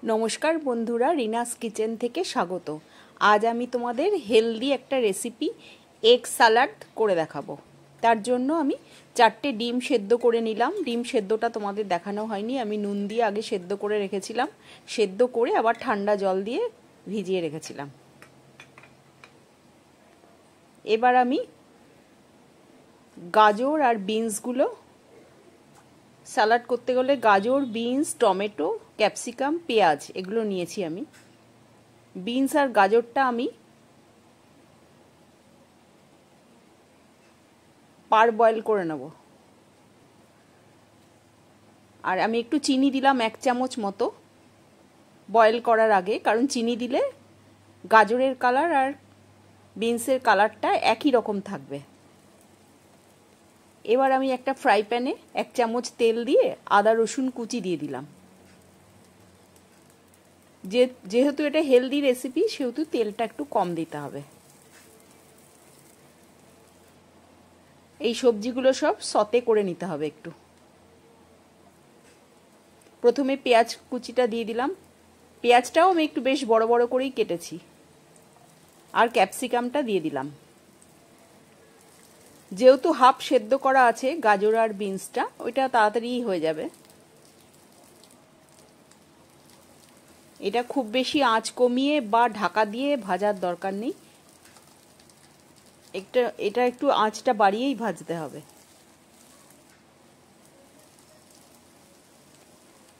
নমস্কার বন্ধুরা, রিনাস কিচেন থেকে স্বাগত। আজ আমি তোমাদের হেলদি একটা রেসিপি এগ সালাড করে দেখাবো। তার জন্য আমি 4টে ডিম সেদ্ধ করে নিলাম। ডিম সেদ্ধটা তোমাদের দেখানো হয়নি, আমি নুন দিয়ে আগে সেদ্ধ করে রেখেছিলাম। সেদ্ধ করে আবার ঠান্ডা জল দিয়ে ভিজিয়ে রেখেছিলাম। এবার আমি গাজর আর বিনসগুলো, স্যালাড করতে গেলে গাজর, বিনস, টমেটো, ক্যাপসিকাম, পেঁয়াজ এগুলো নিয়েছি আমি। বিনস আর গাজরটা আমি পার বয়েল করে নেব। আর আমি একটু চিনি দিলাম 1 চামচ মতো বয়েল করার আগে, কারণ চিনি দিলে গাজরের কালার আর বিনসের কালারটা একই রকম থাকবে। এবার আমি একটা ফ্রাই প্যানে 1 চামচ তেল দিয়ে আদা রসুন কুচি দিয়ে দিলাম। যেহেতু এটা হেলদি রেসিপি সেহেতু তেলটা একটু কম দিতে হবে। এই সবজিগুলো সব সতে করে নিতে হবে একটু। প্রথমে পেঁয়াজ কুচিটা দিয়ে দিলাম। পেঁয়াজটাও আমি একটু বেশ বড় বড় করেই কেটেছি। আর ক্যাপসিকামটা দিয়ে দিলাম। যেহেতু হাফ সেদ্ধ করা আছে গাজর আর বিনসটা, ওইটা তাড়াতাড়ি হয়ে যাবে। এটা খুব বেশি আঁচ কমিয়ে বা ঢাকা দিয়ে ভাজার দরকার নেই। এটা একটু আঁচটা বাড়িয়েই ভাজতে হবে।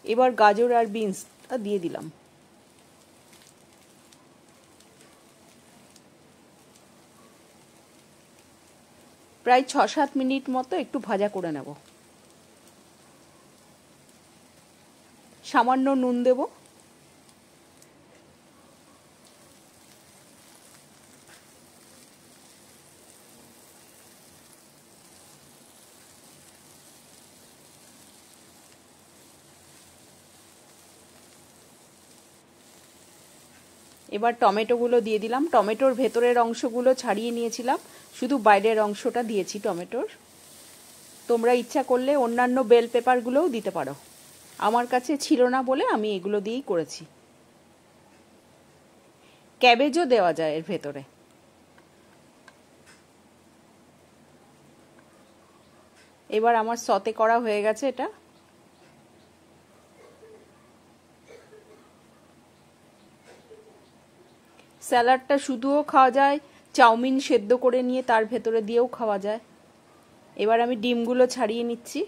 এবার গাজর আর বিনসটা দিয়ে দিলাম। প্রায় 6-7 মিনিট মতো একটু ভাজা করে নেব। সামান্য নুন দেব। এবার টমেটোগুলো দিয়ে দিলাম। টমেটোর ভেতরের অংশগুলো ছাড়িয়ে নিয়েছিলাম, শুধু বাইরের অংশটা দিয়েছি টমেটোর। তোমরা ইচ্ছা করলে অন্যান্য বেল পেপারগুলোও দিতে পারো। আমার কাছে ছিল না বলে আমি এগুলো দিয়েই করেছি। ক্যাবেজও দেওয়া যায় এর ভেতরে। এবার আমার সতে করা হয়ে গেছে এটা। স্যালাডটা শুধুও খাওয়া যায়, চাউমিন সেদ্ধ করে নিয়ে তার ভেতরে দিয়েও খাওয়া যায়। এবার আমি ডিমগুলো ছাড়িয়ে নিচ্ছি।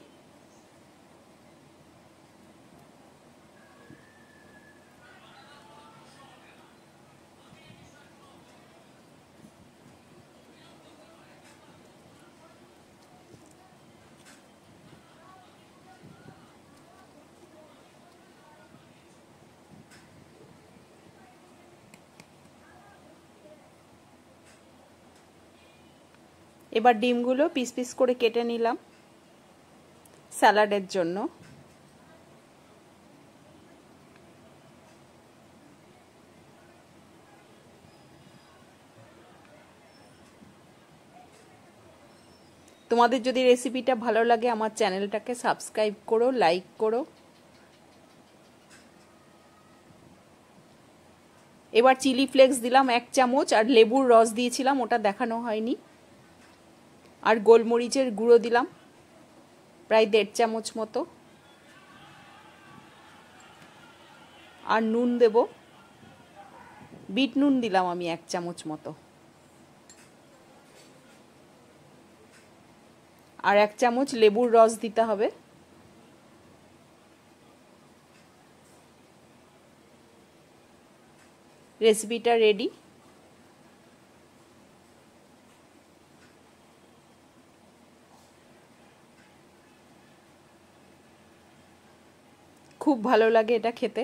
এবার ডিমগুলো পিস পিস করে কেটে নিলাম স্যালাডের জন্য। তোমাদের যদি রেসিপিটা ভালো লাগে আমার চ্যানেলটাকে সাবস্ক্রাইব করো, লাইক করো। এবার চিলি ফ্লেক্স দিলাম 1 চামচ, আর লেবুর রস দিয়েছিলাম, ওটা দেখানো হয়নি। আর গোলমরিচের গুঁড়ো দিলাম প্রায় 1.5 চামচ মতো। আর নুন দেব, বিট নুন দিলাম আমি 1 চামচ মতো। আর 1 চামচ লেবুর রস দিতে হবে। রেসিপিটা রেডি। খুব ভালো লাগে এটা খেতে।